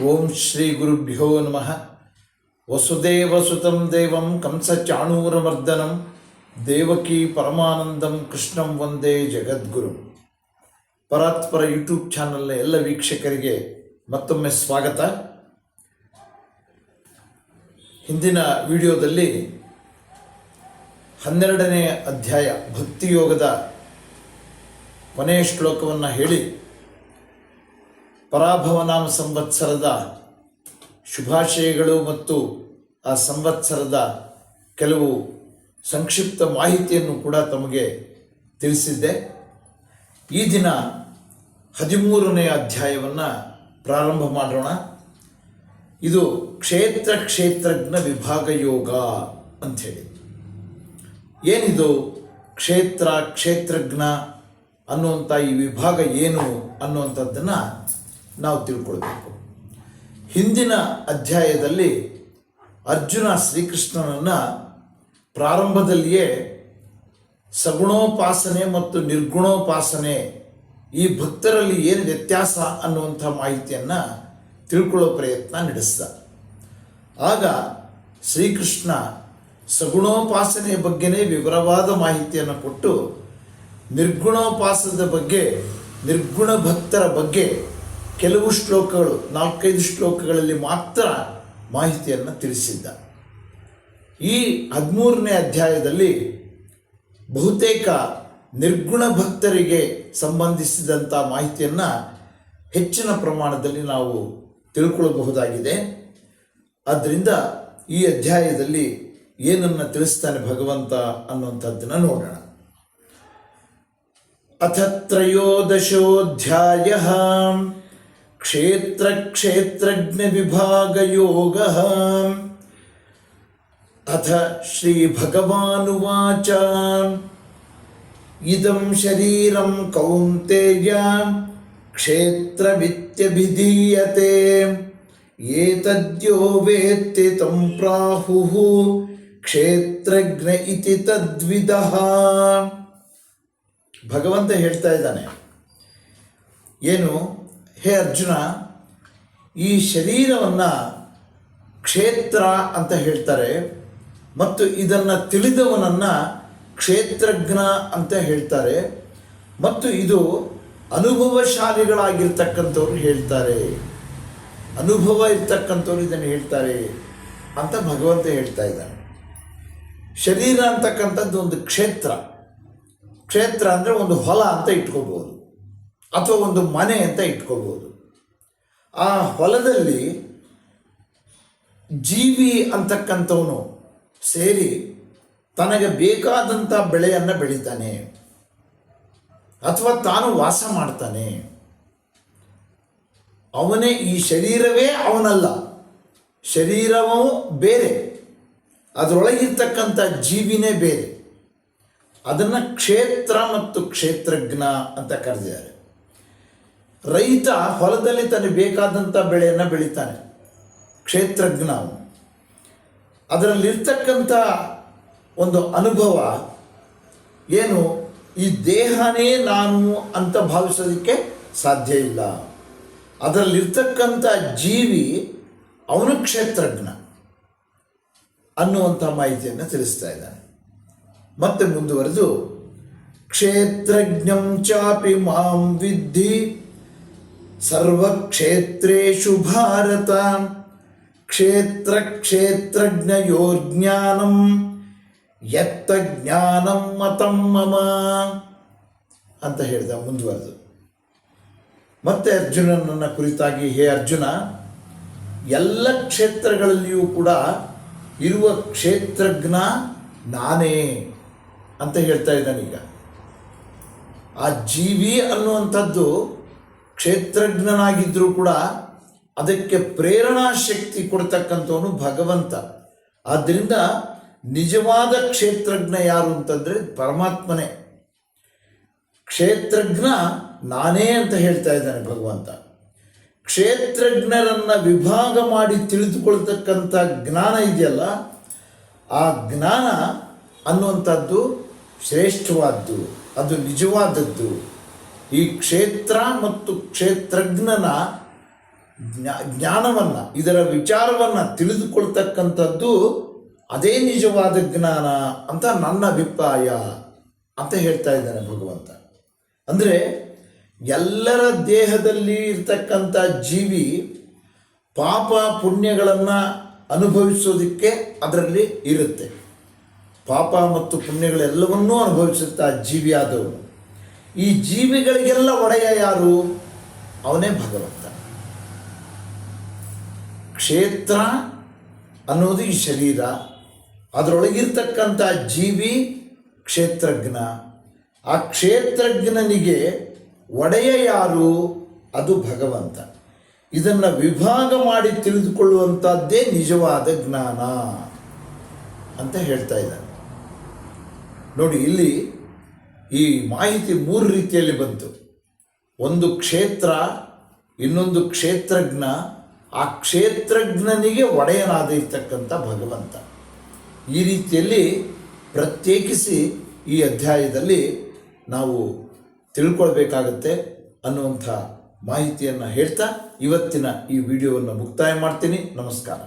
ಓಂ ಶ್ರೀ ಗುರುಭ್ಯೋ ನಮಃ. ವಸುದೇವಸುತಂ ದೇವಂ ಕಂಸಚಾಣೂರಮರ್ದನಂ ದೇವಕೀ ಪರಮಾನಂದಂ ಕೃಷ್ಣಂ ವಂದೇ ಜಗದ್ಗುರು. ಪರಾತ್ಪರ ಯೂಟ್ಯೂಬ್ ಚಾನಲ್ನ ಎಲ್ಲ ವೀಕ್ಷಕರಿಗೆ ಮತ್ತೊಮ್ಮೆ ಸ್ವಾಗತ. ಹಿಂದಿನ ವಿಡಿಯೋದಲ್ಲಿ 12ನೇ ಅಧ್ಯಾಯ ಭಕ್ತಿಯೋಗದ ಕೊನೆಯ ಶ್ಲೋಕವನ್ನು ಹೇಳಿ ಪರಾಭವನಾಮ ಸಂವತ್ಸರದ ಶುಭಾಶಯಗಳು ಮತ್ತು ಆ ಸಂವತ್ಸರದ ಕೆಲವು ಸಂಕ್ಷಿಪ್ತ ಮಾಹಿತಿಯನ್ನು ಕೂಡ ತಮಗೆ ತಿಳಿಸಿದ್ದೆ. ಈ ದಿನ 13ನೇ ಅಧ್ಯಾಯವನ್ನು ಪ್ರಾರಂಭ ಮಾಡೋಣ. ಇದು ಕ್ಷೇತ್ರಜ್ಞ ವಿಭಾಗ ಯೋಗ ಅಂಥೇಳಿ. ಏನಿದು ಕ್ಷೇತ್ರಜ್ಞ ಅನ್ನುವಂಥ ಈ ವಿಭಾಗ ಏನು ಅನ್ನುವಂಥದ್ದನ್ನು ನಾವು ತಿಳ್ಕೊಳ್ಬೇಕು. ಹಿಂದಿನ ಅಧ್ಯಾಯದಲ್ಲಿ ಅರ್ಜುನ ಶ್ರೀಕೃಷ್ಣನನ್ನು ಪ್ರಾರಂಭದಲ್ಲಿಯೇ ಸಗುಣೋಪಾಸನೆ ಮತ್ತು ನಿರ್ಗುಣೋಪಾಸನೆ ಈ ಭಕ್ತರಲ್ಲಿ ಏನು ವ್ಯತ್ಯಾಸ ಅನ್ನುವಂಥ ಮಾಹಿತಿಯನ್ನು ತಿಳ್ಕೊಳ್ಳೋ ಪ್ರಯತ್ನ ನಡೆಸಿದ. ಆಗ ಶ್ರೀಕೃಷ್ಣ ಸಗುಣೋಪಾಸನೆಯ ಬಗ್ಗೆನೇ ವಿವರವಾದ ಮಾಹಿತಿಯನ್ನು ಕೊಟ್ಟು ನಿರ್ಗುಣೋಪಾಸನದ ಬಗ್ಗೆ, ನಿರ್ಗುಣ ಭಕ್ತರ ಬಗ್ಗೆ ಕೆಲವು ಶ್ಲೋಕಗಳು, 4-5 ಶ್ಲೋಕಗಳಲ್ಲಿ ಮಾತ್ರ ಮಾಹಿತಿಯನ್ನು ತಿಳಿಸಿದ್ದ. ಈ 13ನೇ ಅಧ್ಯಾಯದಲ್ಲಿ ಬಹುತೇಕ ನಿರ್ಗುಣ ಭಕ್ತರಿಗೆ ಸಂಬಂಧಿಸಿದಂಥ ಮಾಹಿತಿಯನ್ನು ಹೆಚ್ಚಿನ ಪ್ರಮಾಣದಲ್ಲಿ ನಾವು ತಿಳ್ಕೊಳ್ಳಬಹುದಾಗಿದೆ. ಆದ್ದರಿಂದ ಈ ಅಧ್ಯಾಯದಲ್ಲಿ ಏನನ್ನು ತಿಳಿಸ್ತಾನೆ ಭಗವಂತ ಅನ್ನುವಂಥದ್ದನ್ನು ನೋಡೋಣ. ಅಥ 13ೋऽಧ್ಯಾಯಃ ಕ್ಷೇತ್ರಜ್ಞ ವಿಭಾಗ ಯೋಗಃ. ಅಥ ಶ್ರೀ ಭಗವಾನುವಾಚ ಇದಂ ಶರೀರಂ ಕೌಂತೆಯ ಕ್ಷೇತ್ರಮಿತ್ಯಭಿಧೀಯತೆ ಏತದ್ಯೋ ವೇತ್ತಿ ತಂ ಪ್ರಾಹುಃ ಕ್ಷೇತ್ರಜ್ಞ ಇತಿ ತದ್ವಿದಃ. ಭಗವಂತ ಹೇಳ್ತಾ ಇದ್ದಾನೆ, ಏನು ಹೇ ಅರ್ಜುನ, ಈ ಶರೀರವನ್ನು ಕ್ಷೇತ್ರ ಅಂತ ಹೇಳ್ತಾರೆ ಮತ್ತು ಇದನ್ನು ತಿಳಿದವನನ್ನು ಕ್ಷೇತ್ರಜ್ಞ ಅಂತ ಹೇಳ್ತಾರೆ ಮತ್ತು ಇದು ಅನುಭವಶಾಲಿಗಳಾಗಿರ್ತಕ್ಕಂಥವ್ರು ಹೇಳ್ತಾರೆ, ಅನುಭವ ಇರ್ತಕ್ಕಂಥವ್ರು ಇದನ್ನು ಹೇಳ್ತಾರೆ ಅಂತ ಭಗವಂತ ಹೇಳ್ತಾ ಇದ್ದಾನೆ. ಶರೀರ ಅಂತಕ್ಕಂಥದ್ದು ಒಂದು ಕ್ಷೇತ್ರ ಅಂದರೆ ಒಂದು ಹೊಲ ಅಂತ ಇಟ್ಕೋಬೋದು ಅಥವಾ ಒಂದು ಮನೆ ಅಂತ ಇಟ್ಕೋಬೋದು. ಆ ಹೊಲದಲ್ಲಿ ಜೀವಿ ಅಂತಕ್ಕಂಥವನು ಸೇರಿ ತನಗೆ ಬೇಕಾದಂಥ ಬೆಳೆಯನ್ನು ಬೆಳೀತಾನೆ ಅಥವಾ ತಾನು ವಾಸ ಮಾಡ್ತಾನೆ. ಅವನೇ, ಈ ಶರೀರವೇ ಅವನಲ್ಲ, ಶರೀರವೂ ಬೇರೆ, ಅದರೊಳಗಿರ್ತಕ್ಕಂಥ ಜೀವಿನೇ ಬೇರೆ. ಅದನ್ನು ಕ್ಷೇತ್ರ ಮತ್ತು ಕ್ಷೇತ್ರಜ್ಞ ಅಂತ ಕರೆದಿದ್ದಾರೆ. ರೈತ ಹೊಲದಲ್ಲಿ ತನಗೆ ಬೇಕಾದಂಥ ಬೆಳೆಯನ್ನು ಬೆಳೀತಾನೆ, ಕ್ಷೇತ್ರಜ್ಞ ಅವನು. ಅದರಲ್ಲಿರ್ತಕ್ಕಂಥ ಒಂದು ಅನುಭವ ಏನು, ಈ ದೇಹನೇ ನಾನು ಅಂತ ಭಾವಿಸೋದಕ್ಕೆ ಸಾಧ್ಯ ಇಲ್ಲ. ಅದರಲ್ಲಿರ್ತಕ್ಕಂಥ ಜೀವಿ ಅವನು ಕ್ಷೇತ್ರಜ್ಞ ಅನ್ನುವಂಥ ಮಾಹಿತಿಯನ್ನು ತಿಳಿಸ್ತಾ ಇದ್ದಾನೆ. ಮತ್ತೆ ಮುಂದುವರೆದು ಕ್ಷೇತ್ರಜ್ಞಂ ಚಾಪಿ ಮಾಂ ವಿದ್ಧಿ ಸರ್ವಕ್ಷೇತ್ರೇಷು ಭಾರತ ಕ್ಷೇತ್ರಜ್ಞಯೋರ್ಜ್ಞಾನಂ ಯತ್ತ ಜ್ಞಾನಂ ಮತಂ ಮಮ ಅಂತ ಹೇಳಿದ. ಮುಂದುವರೆದು ಮತ್ತೆ ಅರ್ಜುನನನ್ನು ಕುರಿತಾಗಿ, ಹೇ ಅರ್ಜುನ, ಎಲ್ಲ ಕ್ಷೇತ್ರಗಳಲ್ಲಿಯೂ ಕೂಡ ಇರುವ ಕ್ಷೇತ್ರಜ್ಞ ನಾನೇ ಅಂತ ಹೇಳ್ತಾ ಇದ್ದಾನೆ. ಈಗ ಆ ಜೀವಿ ಅನ್ನುವಂಥದ್ದು ಕ್ಷೇತ್ರಜ್ಞನಾಗಿದ್ದರೂ ಕೂಡ ಅದಕ್ಕೆ ಪ್ರೇರಣಾ ಶಕ್ತಿ ಕೊಡ್ತಕ್ಕಂಥವನು ಭಗವಂತ. ಆದ್ದರಿಂದ ನಿಜವಾದ ಕ್ಷೇತ್ರಜ್ಞ ಯಾರು ಅಂತಂದರೆ ಪರಮಾತ್ಮನೇ. ಕ್ಷೇತ್ರಜ್ಞ ನಾನೇ ಅಂತ ಹೇಳ್ತಾ ಇದ್ದಾನೆ ಭಗವಂತ. ಕ್ಷೇತ್ರಜ್ಞರನ್ನು ವಿಭಾಗ ಮಾಡಿ ತಿಳಿದುಕೊಳ್ತಕ್ಕಂಥ ಜ್ಞಾನ ಇದೆಯಲ್ಲ, ಆ ಜ್ಞಾನ ಅನ್ನುವಂಥದ್ದು ಶ್ರೇಷ್ಠವಾದ್ದು, ಅದು ನಿಜವಾದದ್ದು. ಈ ಕ್ಷೇತ್ರ ಮತ್ತು ಕ್ಷೇತ್ರಜ್ಞನ ಜ್ಞಾನವನ್ನು, ಇದರ ವಿಚಾರವನ್ನು ತಿಳಿದುಕೊಳ್ತಕ್ಕಂಥದ್ದು ಅದೇ ನಿಜವಾದ ಜ್ಞಾನ ಅಂತ ನನ್ನ ಅಭಿಪ್ರಾಯ ಅಂತ ಹೇಳ್ತಾ ಇದ್ದಾನೆ ಭಗವಂತ. ಅಂದರೆ ಎಲ್ಲರ ದೇಹದಲ್ಲಿ ಇರ್ತಕ್ಕಂಥ ಜೀವಿ ಪಾಪ ಪುಣ್ಯಗಳನ್ನು ಅನುಭವಿಸೋದಕ್ಕೆ ಅದರಲ್ಲಿ ಇರುತ್ತೆ. ಪಾಪ ಮತ್ತು ಪುಣ್ಯಗಳೆಲ್ಲವನ್ನೂ ಅನುಭವಿಸುತ್ತಾ ಜೀವಿಯಾದವನು. ಈ ಜೀವಿಗಳಿಗೆಲ್ಲ ಒಡೆಯ ಯಾರು? ಅವನೇ ಭಗವಂತ. ಕ್ಷೇತ್ರ ಅನ್ನೋದು ಈ ಶರೀರ, ಅದರೊಳಗಿರ್ತಕ್ಕಂಥ ಜೀವಿ ಕ್ಷೇತ್ರಜ್ಞ. ಆ ಕ್ಷೇತ್ರಜ್ಞನಿಗೆ ಒಡೆಯ ಯಾರು? ಅದು ಭಗವಂತ. ಇದನ್ನು ವಿಭಾಗ ಮಾಡಿ ತಿಳಿದುಕೊಳ್ಳುವಂಥದ್ದೇ ನಿಜವಾದ ಜ್ಞಾನ ಅಂತ ಹೇಳ್ತಾ ಇದ್ದಾನೆ. ನೋಡಿ, ಇಲ್ಲಿ ಈ ಮಾಹಿತಿ 3 ರೀತಿಯಲ್ಲಿ ಬಂತು. ಒಂದು ಕ್ಷೇತ್ರ, ಇನ್ನೊಂದು ಕ್ಷೇತ್ರಜ್ಞ, ಆ ಕ್ಷೇತ್ರಜ್ಞನಿಗೆ ಒಡೆಯನಾದ ಇರ್ತಕ್ಕಂಥ ಭಗವಂತ. ಈ ರೀತಿಯಲ್ಲಿ ಪ್ರತ್ಯೇಕಿಸಿ ಈ ಅಧ್ಯಾಯದಲ್ಲಿ ನಾವು ತಿಳ್ಕೊಳ್ಬೇಕಾಗತ್ತೆ ಅನ್ನುವಂಥ ಮಾಹಿತಿಯನ್ನು ಹೇಳ್ತಾ ಇವತ್ತಿನ ಈ ವಿಡಿಯೋವನ್ನು ಮುಕ್ತಾಯ ಮಾಡ್ತೀನಿ. ನಮಸ್ಕಾರ.